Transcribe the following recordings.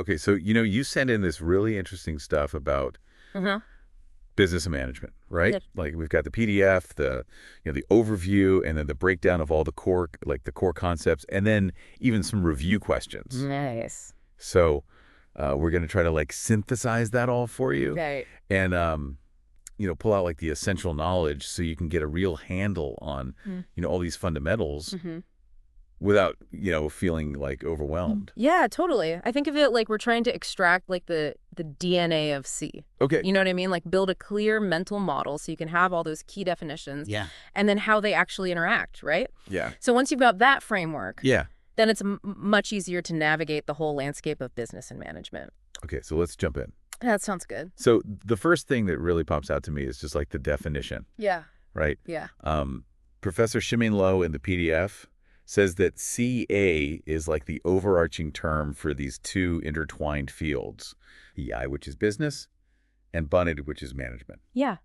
Okay, so, you sent in this really interesting stuff about business and management, right? Yep. Like we've got the PDF, the overview, and then the breakdown of all the core concepts, and then even some review questions. Nice. So we're going to try to synthesize that all for you. Right. And, pull out the essential knowledge so you can get a real handle on, all these fundamentals without, feeling overwhelmed. Yeah, totally. I think of it like we're trying to extract the DNA of C. Okay. You know what I mean? Like build a clear mental model so you can have all those key definitions. Yeah. And then how they actually interact, right? Yeah. So once you've got that framework, Yeah. then it's much easier to navigate the whole landscape of business and management. Okay, so let's jump in. That sounds good. So the first thing that really pops out to me is just the definition, Yeah. right? Yeah. Professor Shihmin Lo in the PDF says that CA is the overarching term for these two intertwined fields, EI, which is business, and BUNID, which is management. Yeah.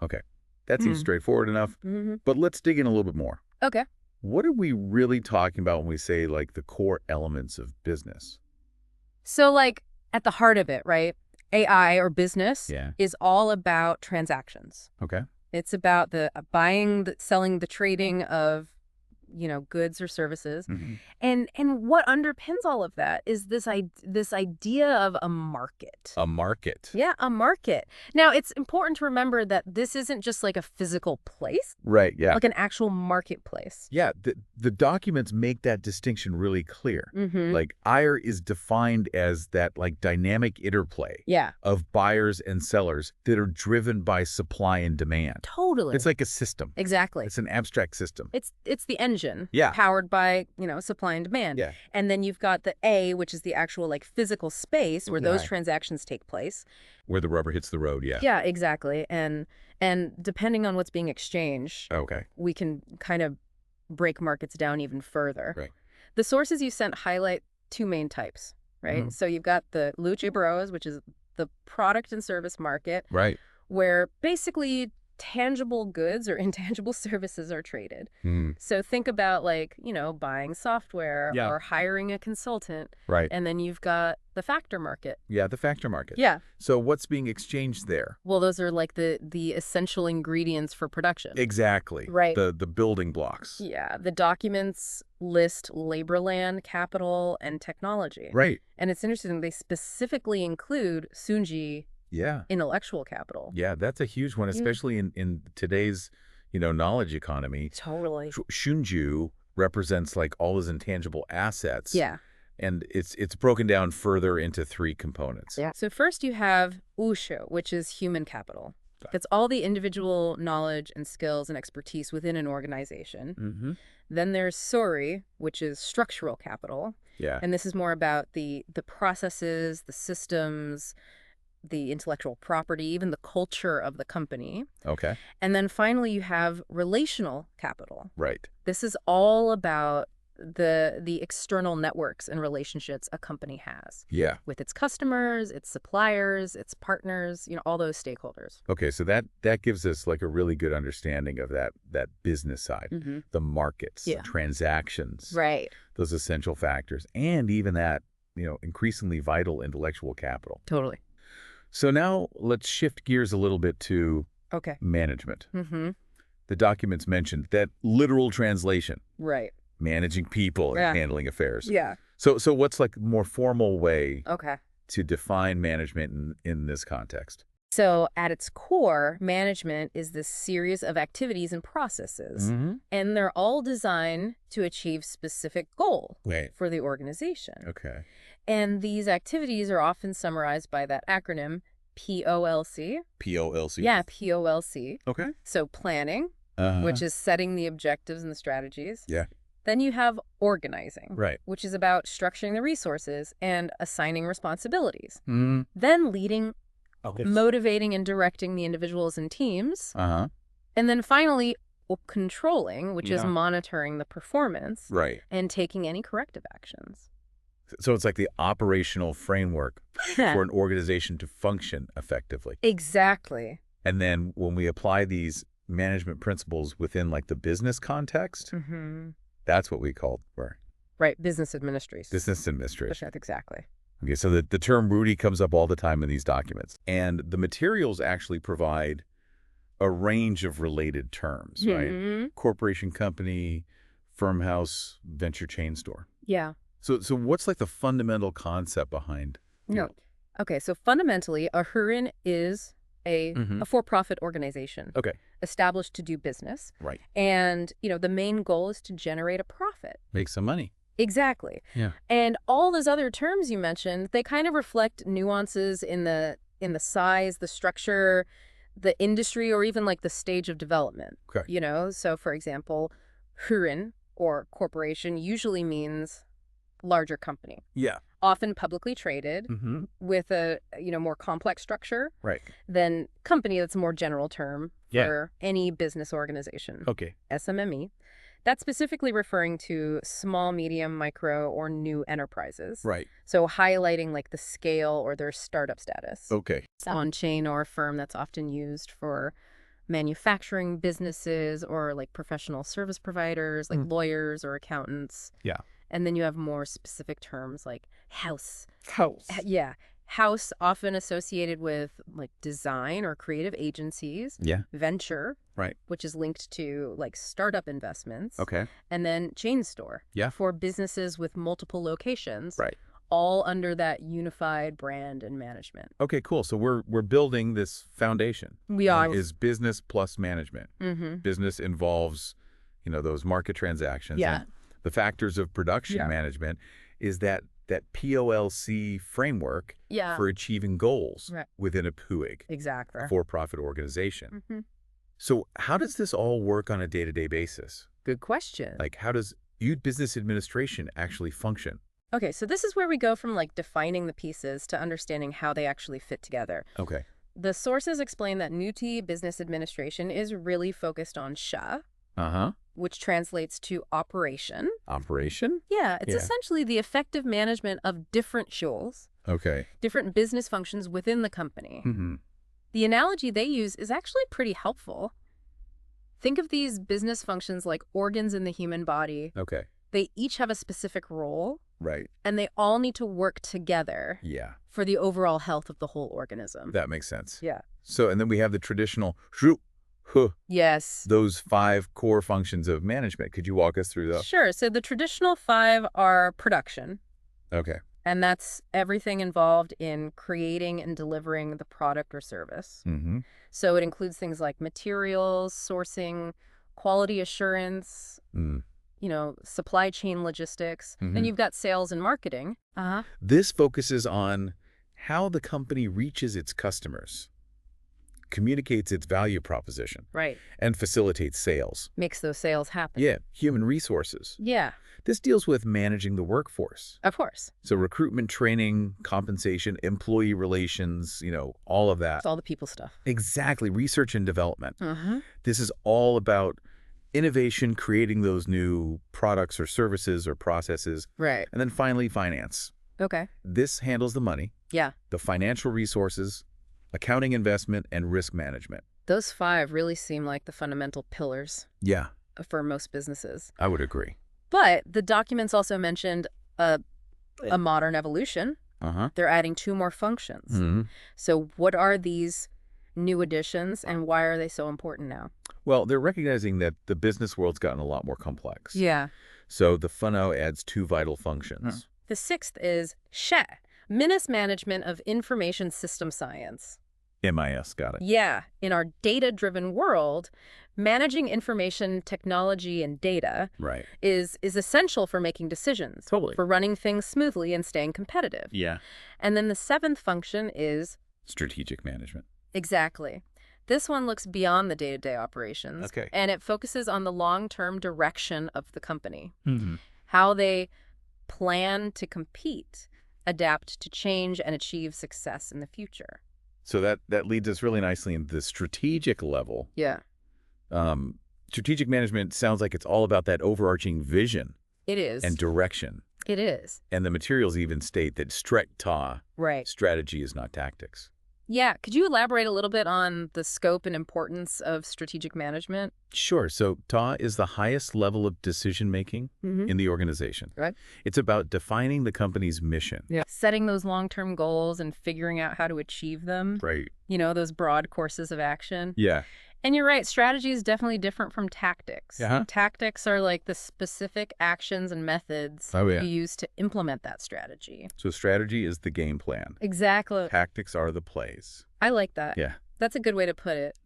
Okay. That seems straightforward enough, Mm-hmm. but let's dig in a little bit more. Okay. What are we really talking about when we say the core elements of business? So at the heart of it, right? AI or business Yeah. is all about transactions. Okay. It's about the buying, the selling, the trading of, goods or services. Mm-hmm. And what underpins all of that is this idea of a market. A market. Yeah, a market. Now, it's important to remember that this isn't just a physical place, Right, yeah. an actual marketplace. Yeah, the documents make that distinction really clear. Mm-hmm. IR is defined as that dynamic interplay Yeah, of buyers and sellers that are driven by supply and demand. totally. It's like a system. Exactly. It's an abstract system. It's the engine. Yeah. Powered by, supply and demand. Yeah. And then you've got the A, which is the actual physical space where those Right. transactions take place. Where the rubber hits the road, yeah. Yeah, exactly. And depending on what's being exchanged, Okay. we can kind of break markets down even further. Right. The sources you sent highlight two main types, right? Mhm. So you've got the Luce Bros, which is the product and service market, Right. where basically tangible goods or intangible services are traded. Mm. So think about buying software Yeah. or hiring a consultant. Right. And then you've got the factor market. Yeah, the factor market. Yeah. So what's being exchanged there? Well, those are the essential ingredients for production. Exactly. Right. The building blocks. Yeah. The documents list labor, land, capital, and technology. Right. And it's interesting. They specifically include Sunji Yeah. intellectual capital. Yeah, that's a huge one, especially in today's, knowledge economy. Totally. Shunju represents all those intangible assets. Yeah. And it's broken down further into three components. Yeah. So first you have Usho, which is human capital. That's all the individual knowledge and skills and expertise within an organization. Mm-hmm. Then there's Sori, which is structural capital. Yeah. And this is more about the processes, the systems, the intellectual property, even the culture of the company. Okay. And then finally, you have relational capital. Right. This is all about the external networks and relationships a company has Yeah. with its customers, its suppliers, its partners, all those stakeholders. Okay, so that gives us a really good understanding of that business side, Mm-hmm. the markets, Yeah. the transactions, Right. those essential factors, and even that, increasingly vital intellectual capital. Totally. So now let's shift gears a little bit to Okay. management. Mm-hmm. The documents mentioned that literal translation, Right. managing people and Yeah. handling affairs. Yeah. So what's a more formal way Okay. to define management in this context? So at its core, management is this series of activities and processes, Mm-hmm. and they're all designed to achieve specific goal Wait. for the organization. Okay. And these activities are often summarized by that acronym POLC. POLC. Yeah, POLC. Okay. So planning, Uh-huh. which is setting the objectives and the strategies. Yeah. Then you have organizing, Right. which is about structuring the resources and assigning responsibilities. Mm. Then leading, Okay. motivating, and directing the individuals and teams. Uh-huh. And then finally, controlling, which is Yeah. monitoring the performance Right. and taking any corrective actions. So it's like the operational framework for an organization to function effectively. Exactly. And then when we apply these management principles within the business context, Mm-hmm. that's what we call Right, business administration. business administration. Exactly. Okay, so the term Rudy comes up all the time in these documents. And the materials actually provide a range of related terms, right? Corporation, company, firm house, venture chain store. Yeah. So what's like the fundamental concept behind? No. Okay, so fundamentally, a Hurin is a for-profit organization. Okay. Established to do business. Right. And, the main goal is to generate a profit. Make some money. Exactly. Yeah. And all those other terms you mentioned, they kind of reflect nuances in the size, the structure, the industry, or even like the stage of development. Okay. So for example, Hurin or corporation usually means larger company. Yeah. Often publicly traded with a, more complex structure. Right. Than company, that's a more general term for any business organization. Okay. SMME. That's specifically referring to small, medium, micro, or new enterprises. Right. So highlighting like the scale or their startup status. Okay. On-chain or a firm that's often used for manufacturing businesses or like professional service providers, like lawyers or accountants. Yeah. And then you have more specific terms like house. House. Yeah. House, often associated with like design or creative agencies. Yeah. Venture. Right. Which is linked to like startup investments. Okay. And then chain store. Yeah. For businesses with multiple locations. Right. All under that unified brand and management. Okay, cool. So we're building this foundation. We are. Is business plus management. Business involves, those market transactions. Yeah. And the factors of production management is that POLC framework for achieving goals within a PUIG. Exactly. For-profit organization. So how does this all work on a day-to-day basis? Good question. Like, how does business administration actually function? Okay, so this is where we go from like defining the pieces to understanding how they actually fit together. Okay. The sources explain that Nuti business administration is really focused on SHA, which translates to operation. Operation? Yeah, it's essentially the effective management of different shuls, different business functions within the company. The analogy they use is actually pretty helpful. Think of these business functions like organs in the human body. Okay. They each have a specific role. Right. And they all need to work together. Yeah. For the overall health of the whole organism. That makes sense. Yeah. So, and then we have the traditional yes. Those 5 core functions of management. Could you walk us through those? Sure. So the traditional 5 are production. Okay. And that's everything involved in creating and delivering the product or service. So it includes things like materials, sourcing, quality assurance, supply chain logistics. Then you've got sales and marketing. This focuses on how the company reaches its customers, communicates its value proposition, right, and facilitates sales. Makes those sales happen. Yeah, human resources. Yeah. This deals with managing the workforce. Of course. So recruitment, training, compensation, employee relations, all of that. It's all the people stuff. Exactly. Research and development. This is all about innovation, creating those new products or services or processes. Right. And then finally, finance. Okay. This handles the money. Yeah. The financial resources, accounting, investment, and risk management. Those 5 really seem like the fundamental pillars. Yeah. For most businesses. I would agree. But the documents also mentioned a modern evolution. They're adding 2 more functions. So what are these new additions and why are they so important now? Well, they're recognizing that the business world's gotten a lot more complex. Yeah. So the FUNO adds 2 vital functions. The 6th is SHA, Menace Management of Information System Science. MIS, got it. Yeah. In our data-driven world, managing information, technology, and data is essential for making decisions. Totally. For running things smoothly and staying competitive. Yeah. And then the 7th function is strategic management. Exactly. This one looks beyond the day-to-day operations. Okay. And it focuses on the long-term direction of the company. How they plan to compete, adapt to change, and achieve success in the future. So that leads us really nicely into the strategic level. Yeah. Strategic management sounds like it's all about that overarching vision. It is. And direction. It is. And the materials even state that stretta, right, strategy is not tactics. Yeah. Could you elaborate a little bit on the scope and importance of strategic management? Sure. So TA is the highest level of decision-making in the organization. Right. It's about defining the company's mission. Yeah. Setting those long-term goals and figuring out how to achieve them. Right. You know, those broad courses of action. Yeah. And you're right, strategy is definitely different from tactics. Uh-huh. Tactics are like the specific actions and methods you use to implement that strategy. So strategy is the game plan. Exactly. Tactics are the plays. I like that. Yeah. That's a good way to put it.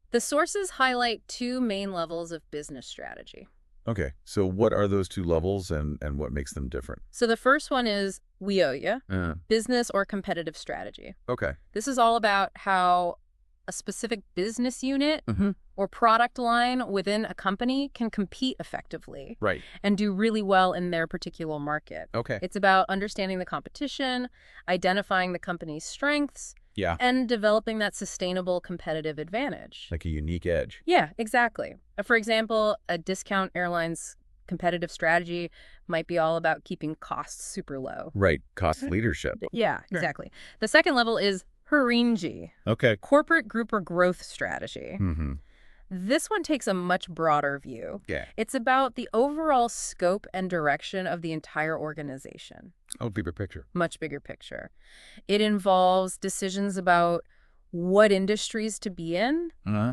The sources highlight two main levels of business strategy. Okay. So what are those two levels and what makes them different? So the first one is WIOYA, business or competitive strategy. Okay. This is all about how a specific business unit or product line within a company can compete effectively and do really well in their particular market. Okay. It's about understanding the competition, identifying the company's strengths, and developing that sustainable competitive advantage. Like a unique edge. Yeah, exactly. For example, a discount airline's competitive strategy might be all about keeping costs super low. Right. Cost leadership. Yeah, exactly. The second level is HERING. Okay. Corporate group or growth strategy. This one takes a much broader view. Yeah. It's about the overall scope and direction of the entire organization. Oh, bigger picture. Much bigger picture. It involves decisions about what industries to be in,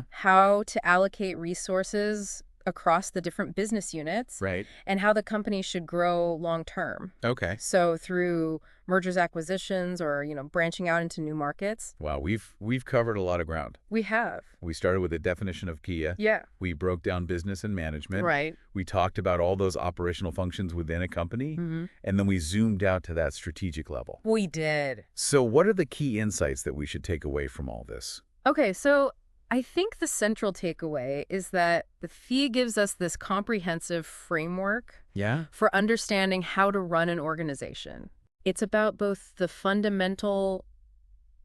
how to allocate resources across the different business units, and how the company should grow long term. Okay. So through mergers, acquisitions, or branching out into new markets. Wow, we've covered a lot of ground. We have. We started with a definition of KIA. Yeah. We broke down business and management. Right. We talked about all those operational functions within a company, and then we zoomed out to that strategic level. We did. So what are the key insights that we should take away from all this? Okay, so I think the central takeaway is that the FIA gives us this comprehensive framework for understanding how to run an organization. It's about both the fundamental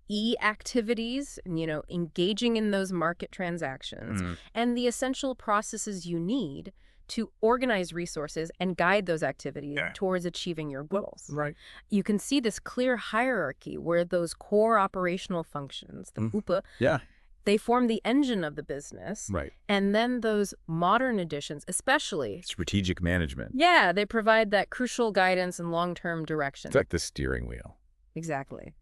E activities, engaging in those market transactions, and the essential processes you need to organize resources and guide those activities towards achieving your goals. Right. You can see this clear hierarchy where those core operational functions, the UPA, they form the engine of the business. Right. And then those modern additions, especially strategic management. Yeah, they provide that crucial guidance and long-term direction. It's like the steering wheel. Exactly.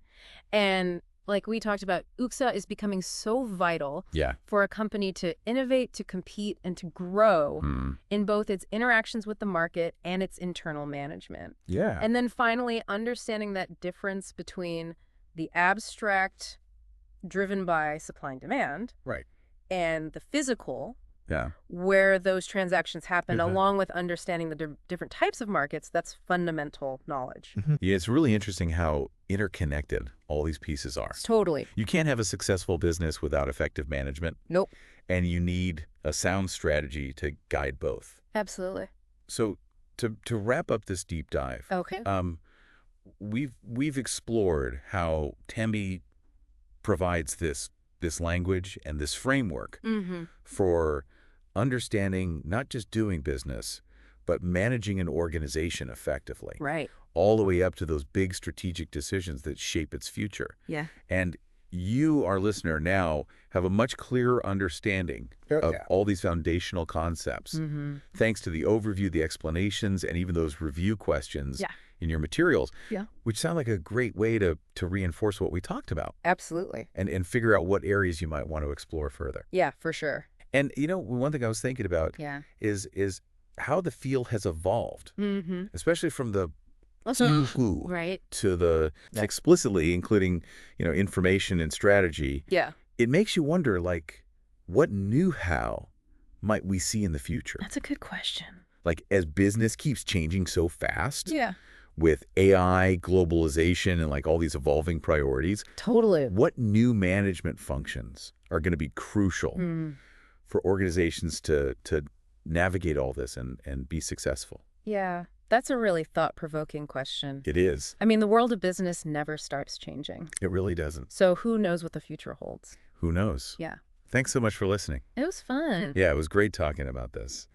And like we talked about, UXA is becoming so vital for a company to innovate, to compete, and to grow in both its interactions with the market and its internal management. Yeah. And then finally, understanding that difference between the abstract driven by supply and demand, and the physical, where those transactions happen, along with understanding the different types of markets. That's fundamental knowledge. Yeah, it's really interesting how interconnected all these pieces are. Totally. You can't have a successful business without effective management. Nope. And you need a sound strategy to guide both. Absolutely. So to wrap up this deep dive, we've explored how TEMI provides this language and this framework for understanding not just doing business, but managing an organization effectively. Right. All the way up to those big strategic decisions that shape its future. Yeah. And you, our listener, now have a much clearer understanding of all these foundational concepts. Thanks to the overview, the explanations, and even those review questions in your materials, which sound like a great way to reinforce what we talked about. Absolutely. And figure out what areas you might want to explore further. Yeah, for sure. And, one thing I was thinking about is how the field has evolved, especially from the to the explicitly, including, information and strategy. Yeah. It makes you wonder, like, what new how might we see in the future? That's a good question. Like, as business keeps changing so fast. Yeah. With AI, globalization, and like all these evolving priorities. Totally. What new management functions are going to be crucial for organizations to navigate all this and be successful? Yeah, that's a really thought-provoking question. It is. I mean, the world of business never stops changing. It really doesn't. So who knows what the future holds? Who knows? Yeah. Thanks so much for listening. It was fun. Yeah, it was great talking about this.